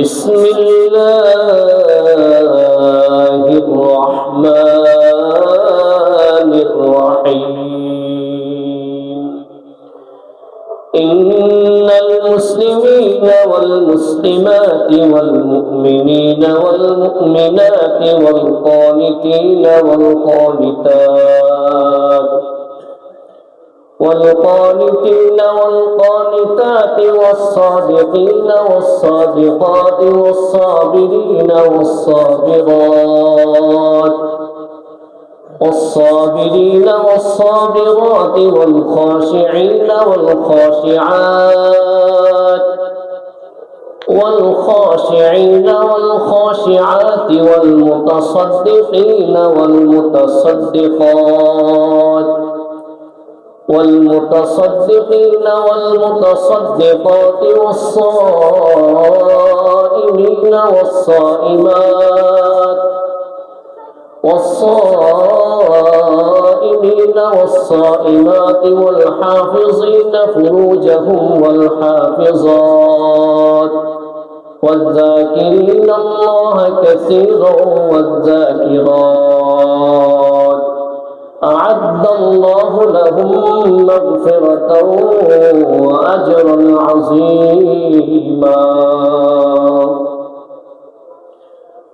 بسم الله الرحمن الرحيم إن المسلمين والمسلمات والمؤمنين والمؤمنات والقانتين والقانتات والصادقين والصادقات والصابرين والصابرات والخاشعين والخاشعات والمتصدقين والمتصدقات والصائمين والصائمات والحافظين فروجهم والحافظات والذاكرين الله كثيرا والذاكرات أعد الله لهم مغفرة وأجرا عظيما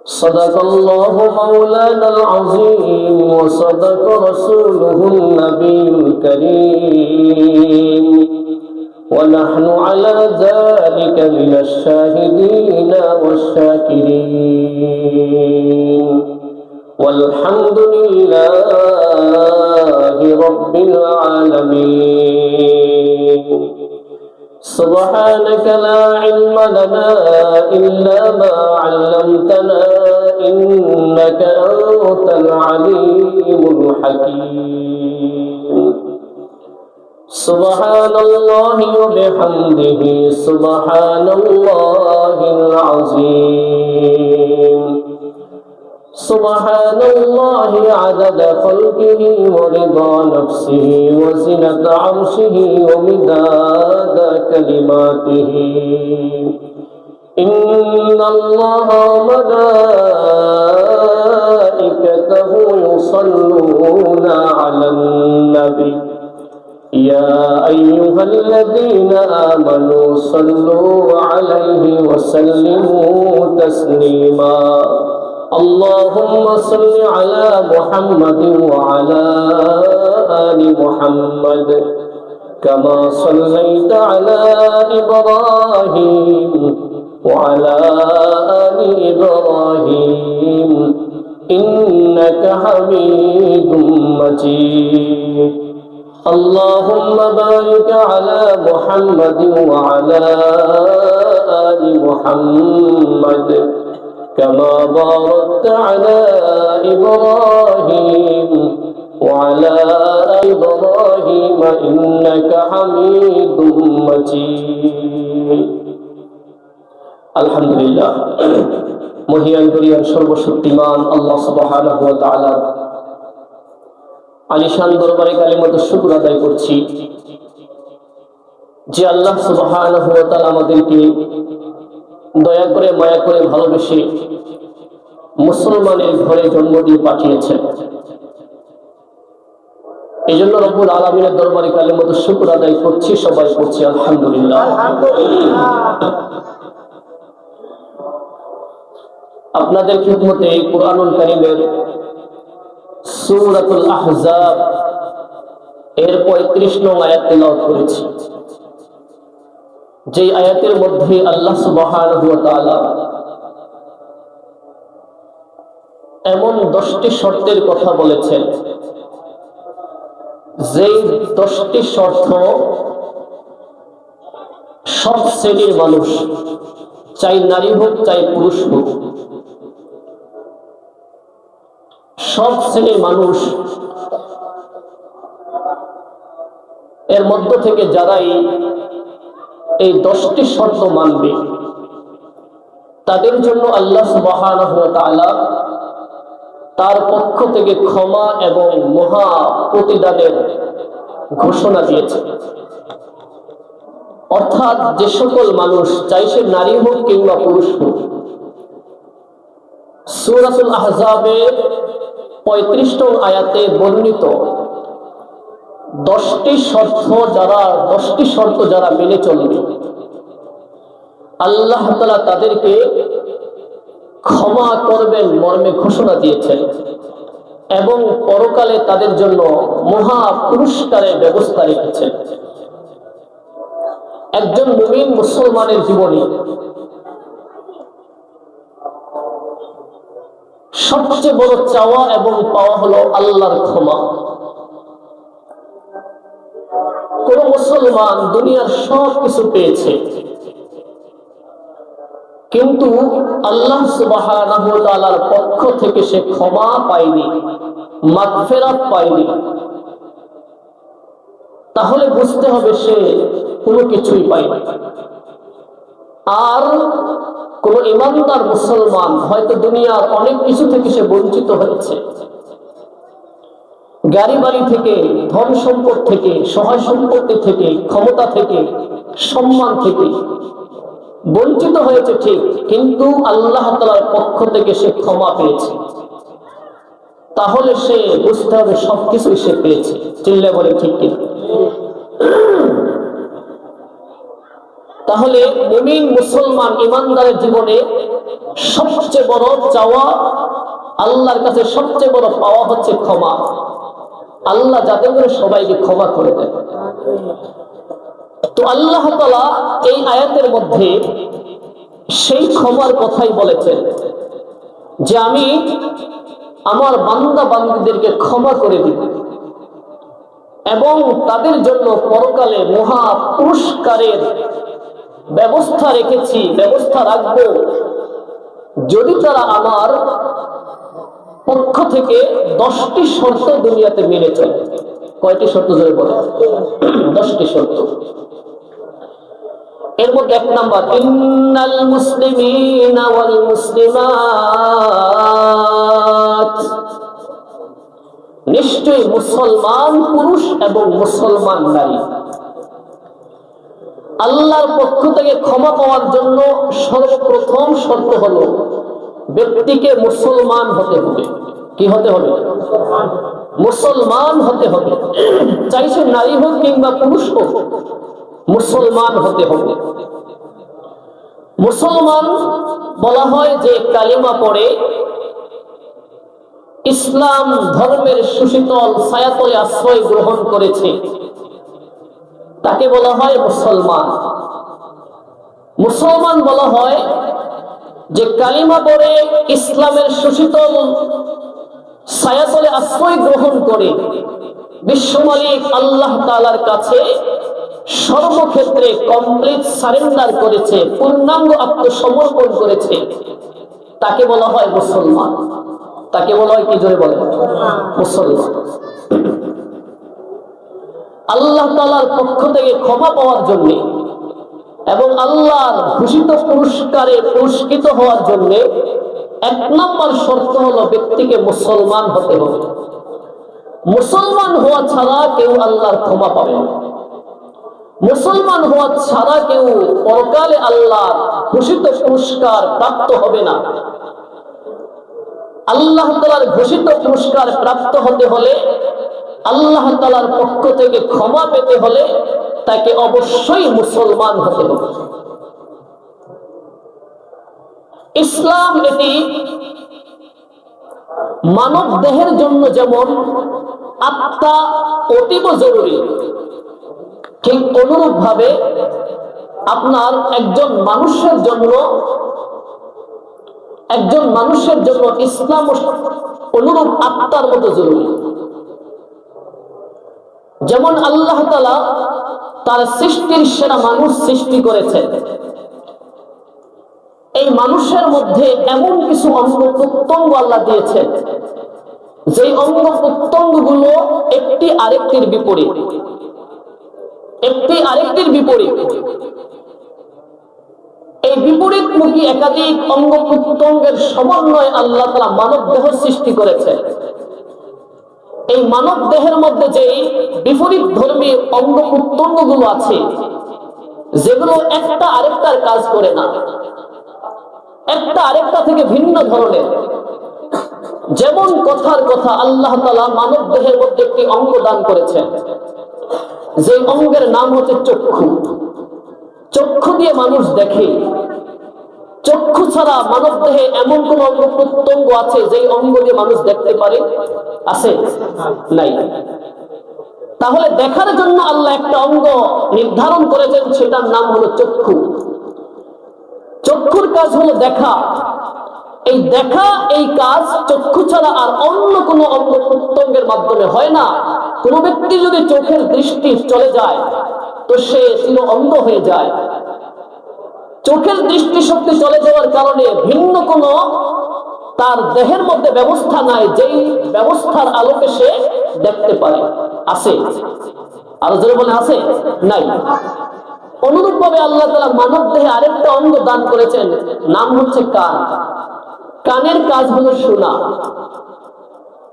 صدق الله مولانا العظيم وصدق رسوله النبي الكريم ونحن على ذلك من الشاهدين والشاكرين والحمد لله رب العالمين سبحانك لا علم لنا إلا ما علمتنا إنك أنت العليم الحكيم سبحان الله وبحمده سبحان الله العظيم سبحان الله عدد خلقه ورضا نفسه وزنة عرشه ومداد كلماته إن الله وملائكته يصلون على النبي يا أيها الذين آمنوا صلوا عليه وسلموا تسليما اللهم صل على محمد وعلى آل محمد كما صليت على إبراهيم وعلى آل إبراهيم إنك حميد مجيد اللهم بارك على محمد وعلى آل محمد كما باركت على إبراهيم وعلى إبراهيم إنك حميد مجيد الحمد لله মহিয়ান করিয়ান সর্বশক্তিমান আল্লাহ সুবহানাহু ওয়া তাআলা আলিশান দরবারে কালিমাত শুকর আদায় করছি যে আল্লাহ সুবহানাহু ওয়া তাআলা আমাদেরকে দয়া করে মায়া করে ভালোবেসে মুসলমানের ঘরে জন্ম দিয়ে পাঠিয়েছেন এই জন্য রব্বুল আলামিনের দরবারে কালিমাত শুকর আদায় করছি সবাই করছি আলহামদুলিল্লাহ আপনাদের খিদমতে কুরআনুল কারীমের সূরাতুল আহজাব এর 35 নং আয়াত তেলাওয়াত করেছি যে আয়াতের মধ্যে আল্লাহ সুবহানাহু ওয়া তাআলা এমন 10টি শর্তের কথা বলেছেন যে 10টি শর্ত সব শ্রেণীর মানুষ চাই নারী হোক চাই পুরুষ হোক সব শ্রেণীর মানুষ এর মধ্য থেকে যারাই এই 10টি শর্ত মানবে তাদের জন্য আল্লাহ সুবহানাহু ওয়া তাআলা তার পক্ষ থেকে ক্ষমা এবং মহা প্রতিদানের ঘোষণা দিয়েছে অর্থাৎ যে সকল মানুষ, চাই সে নারী হোক কিংবা পুরুষ হোক, সূরাতুল আহজাবের 35 নং আয়াতে বর্ণিত 10টি শর্ত যারা মেনে চলবে, আল্লাহ তাআলা তাদেরকে ক্ষমা করবেন মর্মে ঘোষণা দিয়েছেন এবং পরকালে তাদের জন্য মহা পুরস্কারের ব্যবস্থা রেখেছেন। একজন মুমিন মুসলমানের জীবনে সবচেয়ে বড় চাওয়া এবং পাওয়া হলো আল্লাহর ক্ষমা। কোন মুসলমান দুনিয়ার সব কিছু পেয়েছে, কিন্তু আল্লাহ সুবহানাহু ওয়া তাআলার পক্ষ থেকে সে ক্ষমা পায়নি, মাগফিরাত পায়নি, তাহলে বুঝতে হবে সে কোনো কিছুই পায়নি। আর কোন ইমানদার মুসলমান হয়তো দুনিয়ার অনেক কিছু থেকে সে বঞ্চিত হয়েছে, গাড়ি বাড়ি থেকে, ধন সম্পদ থেকে, সহায় সম্পত্তি থেকে, ক্ষমতা থেকে, সম্মান থেকে বঞ্চিত হয়েছে ঠিক, কিন্তু আল্লাহ তাআলার পক্ষ থেকে সে ক্ষমা পেয়েছে, তাহলে সে বুঝতে হবে সবকিছুই সে পেয়েছে। চিল্লা বলে ঠিক কিনা? তাহলে মুমিন মুসলমান ইমানদারের জীবনে সবচেয়ে বড় চাওয়া, আল্লাহর কাছে সবচেয়ে বড় পাওয়া হচ্ছে ক্ষমা। আল্লাহ যাতে করে সবাইকে ক্ষমা করে দেয়। তো আল্লাহ তাআলা এই আয়াতের মধ্যে সেই ক্ষমার কথাই বলেছেন যে আমি আমার বান্দা বান্দীদেরকে ক্ষমা করে দিব এবং তাদের জন্য পরকালে মহা পুরস্কারের ব্যবস্থা রেখেছি, ব্যবস্থা রাখবো যদি তারা আমার পক্ষ থেকে 10টি শর্ত দুনিয়াতে মেনে চলে। কয়টি শর্ত জোরে বলে? 10টি শর্ত। এর মধ্যে 1 নাম্বার, ইন্নাল মুসলিমিনা ওয়াল মুসলিমাত, নিশ্চয়ই মুসলমান পুরুষ এবং মুসলমান নারী আল্লাহর পক্ষ থেকে ক্ষমা পাওয়ার জন্য সর্বপ্রথম শর্ত হলো ব্যক্তিকে মুসলমান হতে হবে। কি হতে হবে? মুসলমান হতে হবে। চাই সে নারী হোক কিংবা পুরুষ হোক, মুসলমান হতে হবে। মুসলমান বলা হয় যে কালিমা পড়ে ইসলাম ধর্মের সুশীতল ছায়াতলে আশ্রয় গ্রহণ করেছে, তাকে বলা হয় মুসলমান। মুসলমান বলা হয় যে কালিমা পড়ে ইসলামের সুশীতল ছায়াতলে আশ্রয় গ্রহণ করে বিশ্ব মালিক আল্লাহ তাআলার কাছে সর্বক্ষেত্রে কমপ্লিট সারেন্ডার করেছে, পূর্ণাঙ্গ আত্মসমর্পণ করেছে, তাকে বলা হয় মুসলমান। তাকে বলা হয় কি জোরে বলে? মুসলমান। আল্লাহ তাআলার পক্ষ থেকে ক্ষমা পাওয়ার জন্য এবং আল্লাহর ঘোষিত পুরস্কারে পুরস্কৃত হওয়ার জন্য 1 নম্বর শর্ত হলো ব্যক্তিকে মুসলমান হতে হবে। মুসলমান হওয়া ছাড়া কেউ আল্লাহর ক্ষমা পাবে না। মুসলমান হওয়া ছাড়া কেউ পরকালে আল্লাহর ঘোষিত পুরস্কার প্রাপ্ত হবে না। আল্লাহ তাআলার ঘোষিত পুরস্কার প্রাপ্ত হতে হলে, আল্লাহ তাআলার পক্ষ থেকে ক্ষমা পেতে হলে তাকে অবশ্যই মুসলমান হতে হবে। ইসলাম এটি মানব দেহের জন্য যেমন আত্মা অতীব জরুরি, ঠিক অনুরূপ ভাবে আপনার একজন মানুষের জন্য ইসলাম অনুরূপ আত্মার মতো জরুরি। যেমন আল্লাহ তাআলা তার সৃষ্টির সেরা মানুষ সৃষ্টি করেছেন, এই মানুষের মধ্যে এমন কিছু অঙ্গ প্রত্যঙ্গ আল্লাহ দিয়েছেন যে অঙ্গ প্রত্যঙ্গ গুলো একটি আরেকটির বিপরীত, এই বিপরীতমুখী একাধিক অঙ্গ প্রত্যঙ্গের সমন্বয়ে আল্লাহ তাআলা মানব দেহ সৃষ্টি করেছেন। এই মানব দেহের মধ্যে যে বিপরীত ধর্মী অঙ্গ প্রত্যঙ্গ গুলো আছে, যেগুলো একটা আরেকটার কাজ করে না, একটা আরেকটা থেকে ভিন্ন ধরনের। যেমন কথার কথা, আল্লাহ তাআলা মানব দেহের মধ্যে একটি অঙ্গ দান করেছেন, যে অঙ্গের নাম হচ্ছে চক্ষু। চক্ষু দিয়ে মানুষ দেখে। চক্ষু ছাড়া মানব দেহে এমন কোন অঙ্গ প্রত্যঙ্গ আছে যে অঙ্গ দিয়ে মানুষ দেখতে পারে? আছে? নাই। তাহলে দেখার জন্য আল্লাহ একটা অঙ্গ নির্ধারণ করেছেন, সেটার নাম হলো চক্ষু। চক্ষুর কাজ হলো দেখা। এই দেখা, এই কাজ চক্ষু ছাড়া আর অন্য কোনো অঙ্গ প্রত্যঙ্গের মাধ্যমে হয় না। কোন ব্যক্তি যদি চোখের দৃষ্টি চলে যায় তো সে চির অন্ধ হয়ে যায়। চোখের দৃষ্টি শক্তি চলে যাওয়ার কারণে ভিন্ন কোন তার দেহের মধ্যে ব্যবস্থা নাই যেই ব্যবস্থার আলোকে সে দেখতে পারে। আছে? আরো জোরে বলে আছে? নাই। অনুরূপ ভাবে আল্লাহ তাআলা মানব দেহে আরেকটা অঙ্গ দান করেছেন, নাম হচ্ছে কান। কানের কাজ হলো শোনা।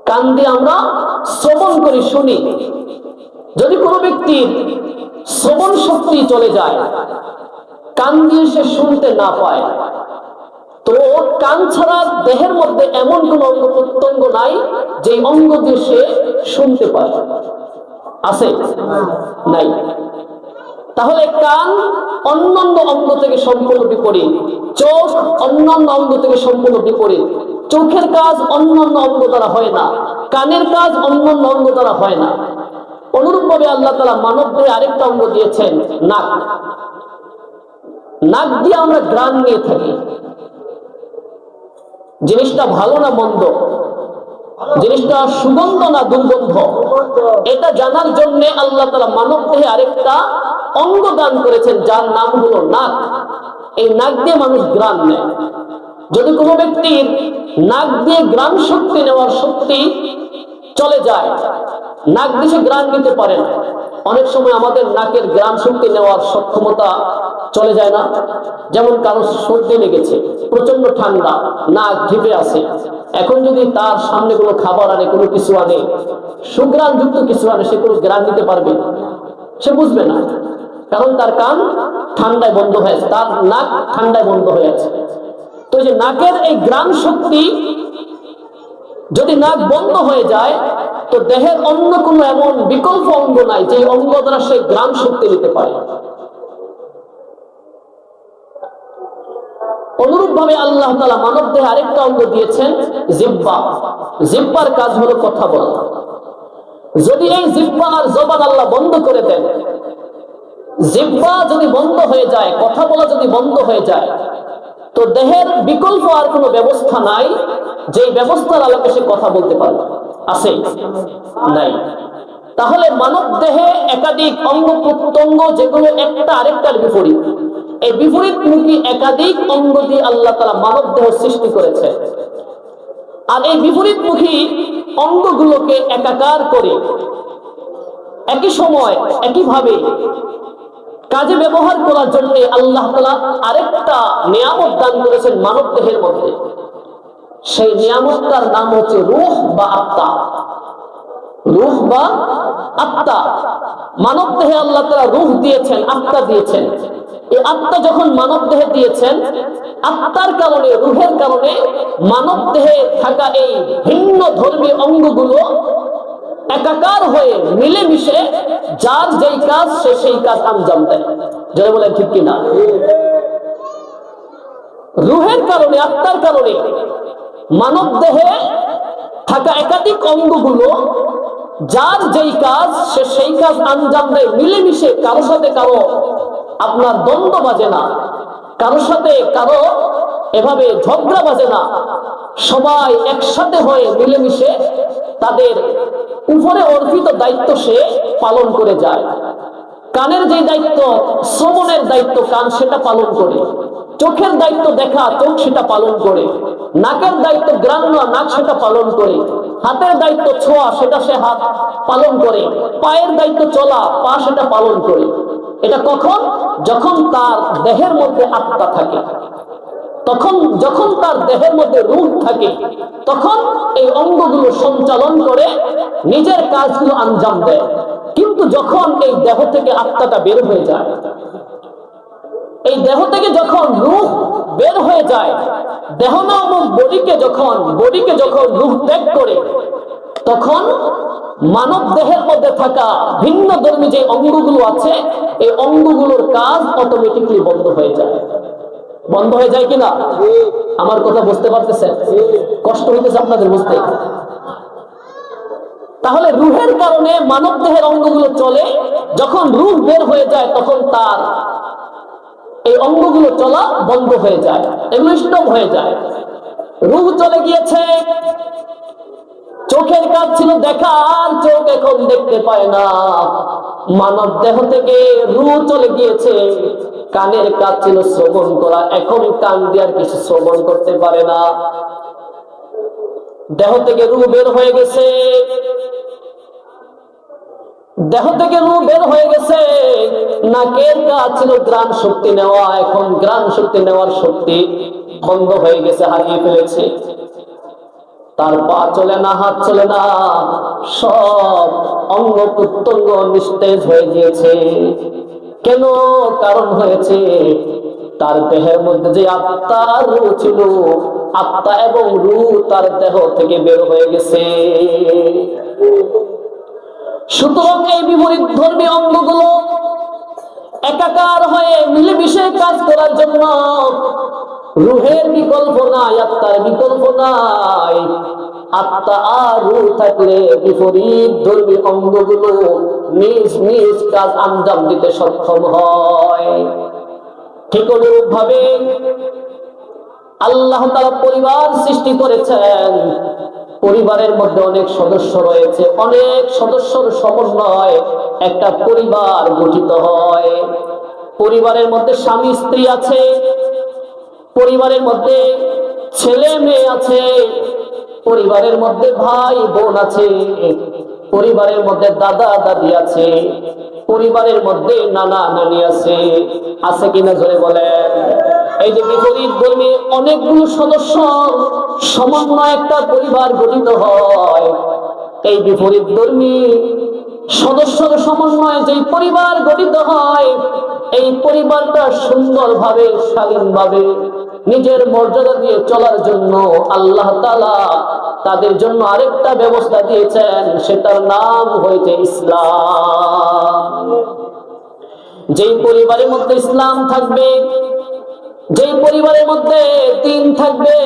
কান দিয়ে আমরা শ্রবণ করি, শুনি। যদি কোনো ব্যক্তির শ্রবণ শক্তি চলে যায়, কান দিয়ে সে শুনতে না পায়, তো কান ছাড়া দেহের মধ্যে এমন কোন অঙ্গ প্রত্যঙ্গ নাই যে অঙ্গ দিয়ে সে শুনতে পায়। আছে? নাই। তাহলে কান অন্যান্য অঙ্গ থেকে সম্পূর্ণ বিপরীত, চোখ অন্যান্য অঙ্গ থেকে সম্পূর্ণ বিপরীত। চোখের কাজ অন্যান্য অঙ্গ দ্বারা হয় না, কানের কাজ অন্যান্য অঙ্গ দ্বারা হয় না। অনুরূপ ভাবে আল্লাহ তাআলা মানব দেহে আরেকটা অঙ্গ দিয়েছেন, নাক। নাক দিয়ে আমরা ঘ্রাণ নিয়ে থাকি। জিনিসটা ভালো না মন্দ, জিনিসটা সুগন্ধ না দুর্গন্ধ, এটা জানার জন্য আল্লাহ তাআলা মানব দেহে আরেকটা অঙ্গ দান করেছেন, যার নাম হলো নাক। এই নাক দিয়ে মানুষ ঘ্রাণ নেয়। যদি কোনো ব্যক্তির নাক দিয়ে ঘ্রাণ শক্তি নেওয়ার শক্তি চলে যায়, নাক দিয়ে সে ঘ্রাণ নিতে পারে না। অনেক সময় আমাদের নাকের ঘ্রাণ শক্তি নেওয়ার সক্ষমতা চলে যায় না। যেমন কারো সর্দি লেগেছে, প্রচন্ড ঠান্ডা, নাক ঢেপে আছে, এখন যদি তার সামনে কোনো খাবার আনে, কোনো কিছু আনে, সুঘ্রাণ যুক্ত কিছু আনে, সে কোনো ঘ্রাণ নিতে পারবে? সে বুঝবে না, কারণ তার কান ঠান্ডায় বন্ধ হয়ে আছে, তার নাক ঠান্ডায় বন্ধ হয়ে আছে। তো যে নাকের এই ঘ্রাণ শক্তি যদি নাক বন্ধ হয়ে যায়, তো দেহের অন্য কোনো এমন বিকল্প অঙ্গ নাই যে অঙ্গ দ্বারা সে ঘ্রাণ শক্তি নিতে পারে। অনুরূপ ভাবে আল্লাহ তাআলা মানব দেহে আরেকটা অঙ্গ দিয়েছেন, জিহ্বা। জিহ্বার কাজ হলো কথা বলা। যদি এই জিহ্বা আর জবান আল্লাহ বন্ধ করে দেন, জিহ্বা যদি বন্ধ হয়ে যায়, কথা বলা যদি বন্ধ হয়ে যায়, তো দেহের বিকল্প আর কোনো ব্যবস্থা নাই যে ব্যবস্থার আলোকে সে কথা বলতে পারবে। আছে? নাই। তাহলে মানব দেহে একাধিক অঙ্গ প্রত্যঙ্গ, যেগুলো একটা আরেকটার বিপরীত। এই বিপরীতমুখী একাধিক অঙ্গ দিয়ে আল্লাহ তাআলা মানব দেহ সৃষ্টি করেছে। আর এই বিপরীতমুখী অঙ্গগুলোকে একাকার করে একই সময় একইভাবে কাজে ব্যবহার করার জন্য আল্লাহ তাআলা আরেকটা নিয়ামত দান করেছেন মানব দেহের মধ্যে। সেই নিয়ামতটার নাম হচ্ছে রূহ বা আত্মা। রূহ বা আত্মা। মানব দেহে আল্লাহ তাআলা রূহ দিয়েছেন, আত্মা দিয়েছেন। এই আত্মা যখন মানব দেহে দিয়েছেন, আত্মার কারণে, রূহের কারণে মানব দেহে থাকা এই ভিন্ন ধর্মী অঙ্গগুলো একাকার হয়ে মিলেমিশে যার যেই কাজ সে সেই কাজ আঞ্জাম দেয়। যারা বলেন ঠিক কিনা? রূহের কারণে, আত্মার কারণে মানব দেহে থাকা একাধিক অঙ্গগুলো যার যেই কাজ সে সেই কাজ আঞ্জাম দেয় মিলেমিশে। কারো সাথে কারো আপনার দ্বন্দ্ব বাজে না, কারো সাথে কারো এভাবে ঝগড়া বাজে না। সবাই একসাথে হয়ে মিলেমিশে তাদের উপরে অর্পিত দায়িত্ব সে পালন করে যায়। কানের যে দায়িত্ব, শ্রবণের দায়িত্ব কান সেটা পালন করে। চোখের দায়িত্ব দেখা, চোখ সেটা পালন করে। নাকের দায়িত্ব ঘ্রাণ নেওয়া, নাক সেটা পালন করে। হাতের দায়িত্ব ছোঁয়া, সেটা সে হাত পালন করে। পায়ের দায়িত্ব চলা, পা সেটা পালন করে। এটা কখন? যখন তার দেহের মধ্যে আত্মা থাকে, তখন যখন তার দেহের মধ্যে রূহ থাকে, তখন এই অঙ্গগুলো সঞ্চালন করে নিজের কাজগুলো আঞ্জাম দেয়। কিন্তু যখন এই দেহ থেকে আত্মাটা বের হয়ে যায়, এই দেহ থেকে যখন রূহ বের হয়ে যায়, দেহ নামক বডিকে যখন রূহ ত্যাগ করে, তখন মানব দেহের মধ্যে থাকা ভিন্ন ধর্মী যে অঙ্গগুলো আছে, এই অঙ্গগুলোর কাজ অটোমেটিকলি বন্ধ হয়ে যায়। বন্ধ হয়ে যায় কিনা? আমার কথা বুঝতে পারতেছেন? কষ্ট হইতেছে আপনাদের বুঝতে? তাহলে রূহের কারণে মানব দেহের অঙ্গগুলো চলে, যখন রূহ বের হয়ে যায় তখন তার এই অঙ্গগুলো চলা বন্ধ হয়ে যায়, এগুলো স্টপ হয়ে যায়। রূহ চলে গিয়েছে, চোখের কাজ ছিল দেখা, আর চোখ এখন দেখতে পায় না। মানব দেহ থেকে রূহ চলে গিয়েছে, কানের কাজ ছিল শ্রবণ করা, এখন কান দিয়ে আর কিছু শ্রবণ করতে পারে না। দেহ থেকে রূহ বের হয়ে গেছে, দেহ থেকে রূহ বের হয়ে গেছে, নাকের কাজ ছিল ঘ্রাণ শক্তি নেওয়া, এখন ঘ্রাণ শক্তি নেওয়ার শক্তি বন্ধ হয়ে গেছে, হারিয়ে ফেলেছে। তার পা চলে না, হাত চলে না, সব অঙ্গ প্রত্যঙ্গ নিস্তেজ হয়ে গিয়েছে। কেন? কারণ হয়েছে তার দেহের মধ্যে যে আত্মা রূহ ছিল, আত্মা এবং রূহ তার দেহ থেকে বের হয়ে গেছে। সুতরাং এই বিপরীত ধর্মী অঙ্গগুলো একাকার হয়ে মিলেমিশে কাজ করার জন্য রূহের বিকল্প নাই, আত্মার বিকল্প নাই। আত্মা আর রূহ থাকলে বিপরীত ধর্মী অঙ্গগুলো নিজ নিজ কাজ আঞ্জাম দিতে সক্ষম হয়। ঠিক অনুরূপ ভাবে আল্লাহ তাআলা পরিবার সৃষ্টি করেছেন। পরিবারের মধ্যে অনেক সদস্য রয়েছে, অনেক সদস্যর সমন্বয়ে একটা পরিবার গঠিত হয়। পরিবারের মধ্যে স্বামী স্ত্রী আছে, পরিবারের মধ্যে ছেলে মেয়ে আছে, পরিবারের মধ্যে ভাই বোন আছে, পরিবারের মধ্যে দাদা দাদি আছে, পরিবারের মধ্যে নানা নানি আছে। আছে কিনা জোরে বলেন? এই যে বিপরীত ধর্মী অনেকগুলো সদস্য সমন্বয়ে একটা পরিবার গঠিত হয়, এই বিপরীত ধর্মী সদস্যর সমন্বয়ে যে পরিবার গঠিত হয়, এই পরিবারটা সুন্দরভাবে স্বাধীনভাবে নিজের মর্যাদা দিয়ে চলার জন্য আল্লাহ তাআলা তাদের জন্য আরেকটা ব্যবস্থা দিয়েছেন, সেটার নাম হয়েছে ইসলাম। যেই পরিবারের মধ্যে ইসলাম থাকবে, যেই পরিবারের মধ্যে দ্বীন থাকবে,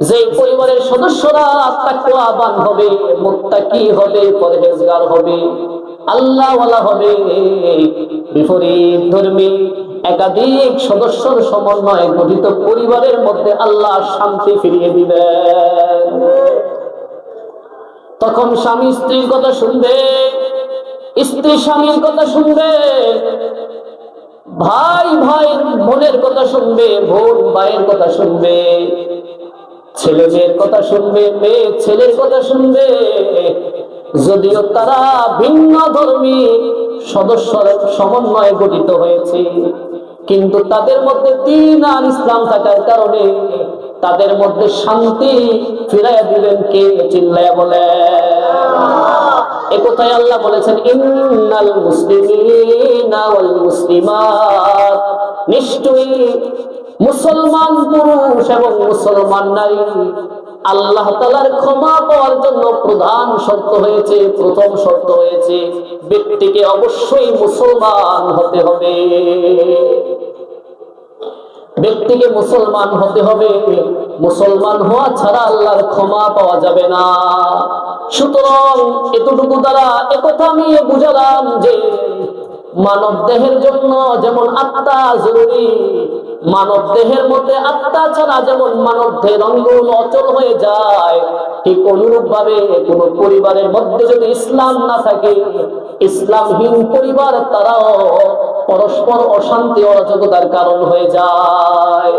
যেই পরিবারের সদস্যরা তাকওয়াবান হবে, মুত্তাকি হবে, পরহেজগার হবে, আল্লাহওয়ালা হবে, বিপরীত ধর্মী একাধিক সদস্যর সমন্বয়ে গঠিত পরিবারের মধ্যে আল্লাহ শান্তি ফিরিয়ে দিবেন। তখন স্বামী স্ত্রীর কথা শুনবে, স্ত্রী স্বামীর কথা শুনবে, ভাই ভাই বোনের কথা শুনবে, বোন ভাইয়ের কথা শুনবে, ছেলে মেয়ের কথা শুনবে, মেয়ে ছেলের কথা শুনবে। যদিও তারা ভিন্ন ধর্মী সদস্যর সমন্বয়ে গঠিত হয়েছে, কিন্তু তাদের মধ্যে দ্বীন আর ইসলাম থাকার কারণে তাদের মধ্যে শান্তি ফিরাইয়া দিবেন কে? চিল্লায়া বলে। একথাই আল্লাহ বলেছেন, ইন্নাল মুসলিমিনা ওয়াল মুসলিমাত, নিশ্চয়ই মুসলমান পুরুষ এবং মুসলমান নারী আল্লাহ তাআলার ক্ষমা পাওয়ার জন্য প্রধান শর্ত হয়েছে, প্রথম শর্ত হয়েছে ব্যক্তিকে অবশ্যই মুসলমান হতে হবে। ব্যক্তিকে মুসলমান হতে হবে, মুসলমান হওয়া ছাড়া আল্লাহর ক্ষমা পাওয়া যাবে না। সুতরাং এতটুকু দ্বারা একথা আমি বুঝালাম যে মানব দেহের জন্য যেমন আত্মা জরুরি, মানব দেহের মধ্যে আত্মা ছাড়া যেমন মানব দেহের অঙ্গগুলো অচল হয়ে যায়, ঠিক অনুরূপ ভাবে কোন পরিবারের মধ্যে যদি ইসলাম না থাকে, ইসলামহীন পরিবার তারাও পরস্পর অশান্তি অরাজকতার কারণ হয়ে যায়।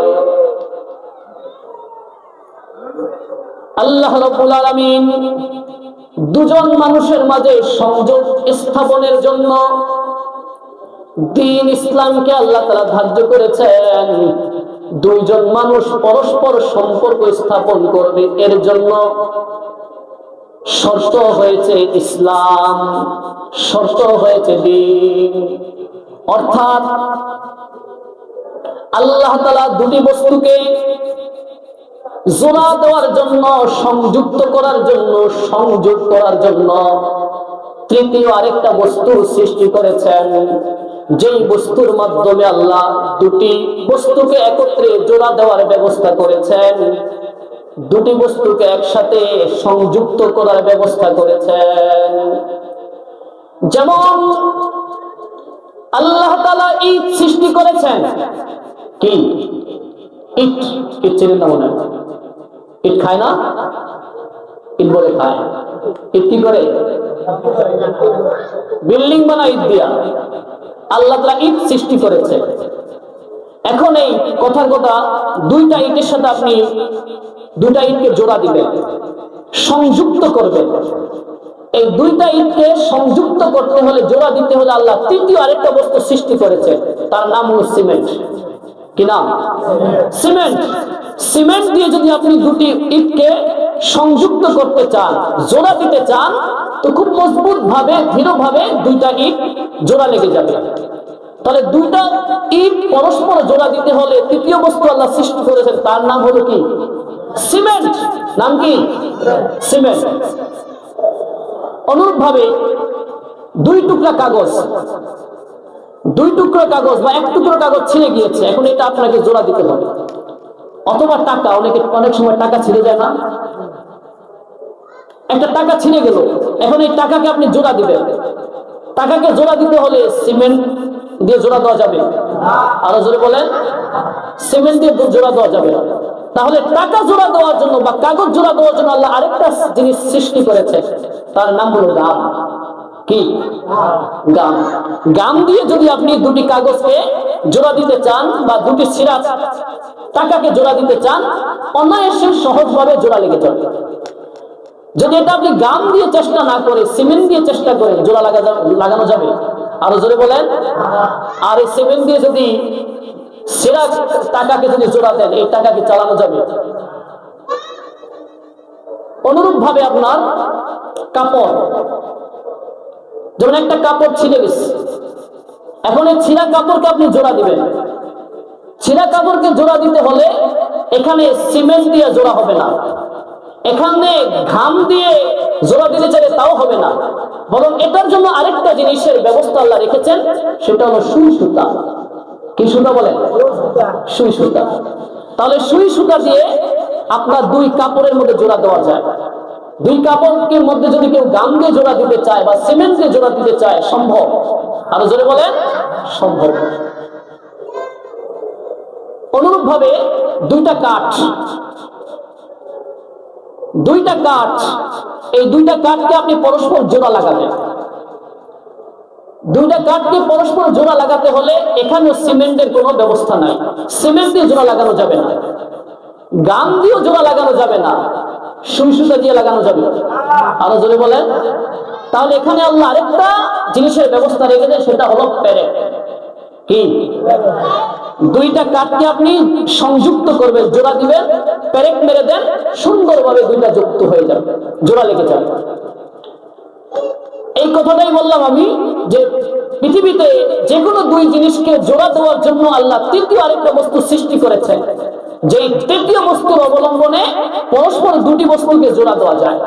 আল্লাহ রাব্বুল আলামিন দুজন মানুষের মাঝে সংযোগ স্থাপনের জন্য দ্বীন ইসলামকে আল্লাহ তাআলা ধার্য করেছেন। দুইজন মানুষ পরস্পর সম্পর্ক স্থাপন করবে, এর জন্য শর্ত হয়েছে ইসলাম, শর্ত হয়েছে দ্বীন। অর্থাৎ আল্লাহ তাআলা দুটি বস্তুকে জোড়া দেওয়ার জন্য, সংযুক্ত করার জন্য, সংযোগ করার জন্য তৃতীয় আরেকটা বস্তু সৃষ্টি করেছেন, যেই বস্তুর মাধ্যমে আল্লাহ দুটি বস্তুকে একত্রে জোড়া দেওয়ার ব্যবস্থা করেছেন, দুটি বস্তুকে একসাথে সংযুক্ত করার ব্যবস্থা করেছেন। যেমন আল্লাহ তাআলা ঈদ সৃষ্টি করেছেন। কি ইট? ইট চেনেন না মনে হয়? ইট খায় না? ইট বলে খায়। ইট কি করে? বিল্ডিং বানায় ইট দিয়া। আল্লাহ তাআলা ইট সৃষ্টি করেছে। এখন এই কথার কথা, দুইটা ইটের সাথে আপনি দুইটা ইটকে জোড়া দিবেন, সংযুক্ত করবেন। এই দুইটা ইটকে সংযুক্ত করতে হলে, জোড়া দিতে হলে আল্লাহ তৃতীয় আরেকটা বস্তু সৃষ্টি করেছে, তার নাম হলো সিমেন্ট। কি নাম? সিমেন্ট। সিমেন্ট দিয়ে যদি আপনি দুটি ইটকে সংযুক্ত করতে চান, জোড়া দিতে চান, তো খুব মজবুত ভাবে, দৃঢ়ভাবে দুইটা ইট জোড়া লেগে যাবে। তাহলে দুইটা ইট পরস্পর জোড়া দিতে হলে তৃতীয় বস্তু আল্লাহ সৃষ্টি করেছেন, তার নাম হলো কি? সিমেন্ট। নাম কি? সিমেন্ট। অনুরূপ ভাবে দুই টুকরা কাগজ, দুই টুকরো কাগজ বা এক টুকরো কাগজ ছিঁড়ে গিয়েছে, এখন এটা আপনাকে জোড়া দিতে হবে। অথবা টাকা, অনেক সময় টাকা ছিঁড়ে যায় না? একটা টাকা ছিঁড়ে গেল, এখন এই টাকাকে আপনি জোড়া দিবেন। টাকাকে জোড়া দিতে হলে সিমেন্ট দিয়ে জোড়া দেওয়া যাবে? আরো জোরে বলেন। সিমেন্ট দিয়ে জোড়া দেওয়া যাবে। তাহলে টাকা জোড়া দেওয়ার জন্য বা কাগজ জোড়া দেওয়ার জন্য আল্লাহ আরেকটা জিনিস সৃষ্টি করেছে, তার নাম হলো গাম। কি? গাম। গাম দিয়ে যদি আপনি দুটি কাগজকে জোড়া দিতে চান বা দুটি ছিঁড়া টাকাকে জোড়া দিতে চান, অনায়াসে সহজভাবে জোড়া লেগে যাবে। যদি এটা আপনি গাম দিয়ে চেষ্টা না করে, সিমেন্ট দিয়ে চেষ্টা করে, জোড়া লাগানো যাবে? আরো জোরে বলেন। আর এই সিমেন্ট দিয়ে যদি ছিঁড়া টাকাকে যদি জোড়া দেন, এই টাকাকে চালানো যাবে? অনুরূপ ভাবে আপনার কাপড়, যেমন একটা কাপড় ছিঁড়ে গেছে, এখন এই ছিঁড়া কাপড়কে আপনি জোড়া দিবেন। ছিঁড়া কাপড়কে জোড়া দিতে হলে এখানে সিমেন্ট দিয়ে জোড়া হবে না, এখানে ঘাম দিয়ে জোড়া দিতে চাইলে তাও হবে না, বরং এটার জন্য আরেকটা জিনিসের ব্যবস্থা আল্লাহ রেখেছেন, সেটা হলো সুই সুতা। কি সুতা বলেন? সুই সুতা। তাহলে সুই সুতা দিয়ে আপনার দুই কাপড়ের মধ্যে জোড়া দেওয়া যায়। দুই কাপড়ের মধ্যে যদি কেউ গাম দিয়ে জোড়া দিতে চায় বা সিমেন্ট দিয়ে জোড়া দিতে চায়, সম্ভব। আরো জোরে বলেন, সম্ভব। অনুরূপ ভাবে দুইটা কাঠ, এই দুইটা কাঠকে আপনি পরস্পর জোড়া লাগাবেন। দুইটা কাঠকে পরস্পর জোড়া লাগাতে হলে এখানে সিমেন্টের কোনো ব্যবস্থা নাই, সিমেন্ট দিয়ে জোড়া লাগানো যাবে না, গাম দিয়েও জোড়া লাগানো যাবে না, সুই সুতা দিয়ে লাগানো যাবে। আরো জোরে বলেন। তাহলে এখানে আল্লাহ আরেকটা জিনিসের ব্যবস্থা রেখেছেন, সেটা হলো পেরেক। কি? দুইটা কাঠকে আপনি সংযুক্ত করবেন, জোড়া দিবেন, পেরেক মেরে দেন, সুন্দরভাবে দুইটা যুক্ত হয়ে যাবে, জোড়া লেগে যাবে। এই কথাটাই বললাম আমি, যে পৃথিবীতে যে কোনো দুই জিনিসকে জোড়া দেওয়ার জন্য আল্লাহ তৃতীয় আরেকটা বস্তু সৃষ্টি করেছেন, যে তৃতীয় বস্তুর অবলম্বনে পরস্পর দুটি বস্তুকে জোড়া দেওয়া যায়।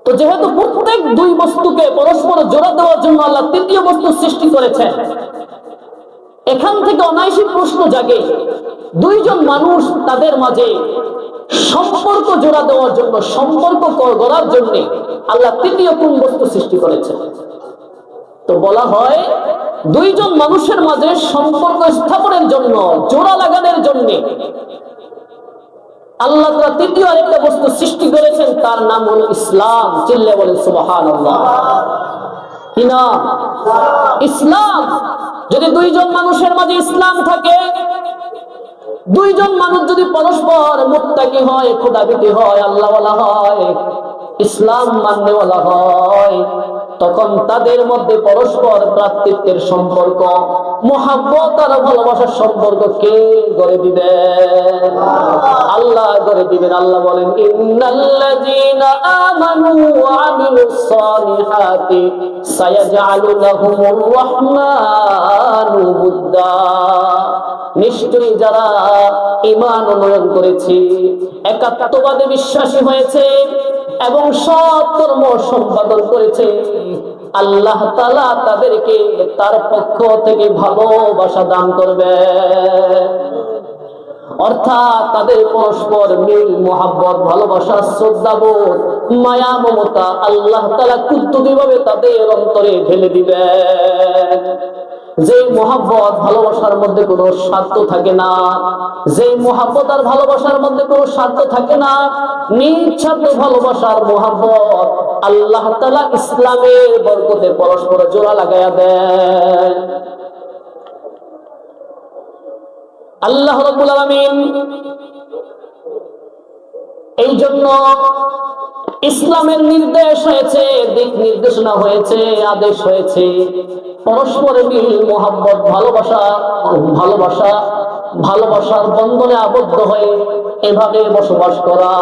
তো যেহেতু প্রত্যেক দুই বস্তুকে পরস্পর জোড়া দেওয়ার জন্য আল্লাহ তৃতীয় বস্তু সৃষ্টি করেছেন, এখান থেকে অনায়াসী প্রশ্ন জাগে, দুইজন মানুষ তাদের মাঝে সম্পর্ক জোড়া দেওয়ার জন্য, সম্পর্ক গড়ার জন্য আল্লাহ তৃতীয় কোন বস্তু সৃষ্টি করেছেন? তো বলা হয়, দুইজন মানুষের মাঝে সম্পর্ক স্থাপনের জন্য, জোড়া লাগানোর জন্য আল্লাহ তাআলা তৃতীয় আরেকটা বস্তু সৃষ্টি করেছেন, তার নাম হলো ইসলাম। চিল্লে বলেন সুবহানাল্লাহ। কি নাম? ইসলাম। যদি দুইজন মানুষের মাঝে ইসলাম থাকে, দুইজন মানুষ যদি পরস্পর মুত্তাকি হয়, খোদাভীতি হয়, আল্লাহওয়ালা হয়, ইসলাম মাননেওয়ালা হয়, তখন তাদের মধ্যে পরস্পর ভ্রাতৃত্বের সম্পর্ক, মহব্বত আর ভালোবাসার সম্পর্ক কে গড়ে দিবেন? আল্লাহ গড়ে দিবেন। আল্লাহ বলেন, ইন্নাল্লাযীনা আমানু ওয়া আমিলুস সালিহাতি সায়াজআলু লাহুমুর রাহমানু বুদ্দা। নিশ্চয়ই যারা ঈমান উন্নয়ন করেছে, একাত্মবাদে বিশ্বাসী হয়েছে এবং সৎ কর্ম সম্পাদন করেছে, আল্লাহ তাআলা তাদেরকে তার পক্ষ থেকে ভালোবাসা দান করবে। অর্থাৎ তাদের পরস্পর মিল, মহব্বত, ভালোবাসা, শ্রদ্ধাবোধ, মায়া, মমতা আল্লাহ তাআলা কুদরতিভাবে তাদের অন্তরে ঢেলে দিবেন। যে মহব্বত ভালোবাসার মধ্যে কোনো স্বার্থ থাকে না, যে মহব্বত আর ভালোবাসার মধ্যে কোনো স্বার্থ থাকে না, নিঃস্বার্থ ভালোবাসার মহব্বত আল্লাহ তাআলা ইসলামের বরকতে পরস্পর জোড়া লাগায়া দেন। আল্লাহ রাব্বুল আলামিন এই জন্য ইসলামের নির্দেশ হয়েছে, দিক নির্দেশনা হয়েছে, আদেশ হয়েছে পরস্পরের মিল, মহব্বত, ভালোবাসার বন্ধনে আবদ্ধ হয়ে এভাবে বসবাস করা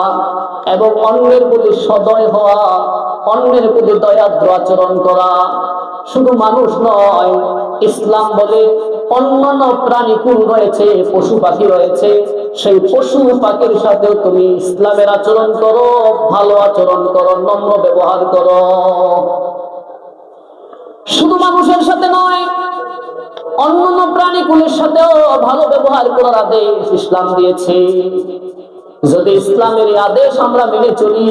এবং অন্যের প্রতি সদয় হওয়া, অন্যের প্রতি দয়াদ্র আচরণ করা। শুধু মানুষ নয়, ইসলাম বলে অন্যান্য প্রাণীকুল রয়েছে, পশু পাখি রয়েছে, সেই পশু পাখির সাথেও তুমি ইসলামের আচরণ করো, ভালো আচরণ করো, নম্র ব্যবহার করো। শুধু মানুষের সাথে নয়, অন্যান্য প্রাণীকুলের সাথেও ভালো ব্যবহার করার আদেশ ইসলাম দিয়েছে। যদি ইসলামের এই আদেশ আমরা মেনে চলি,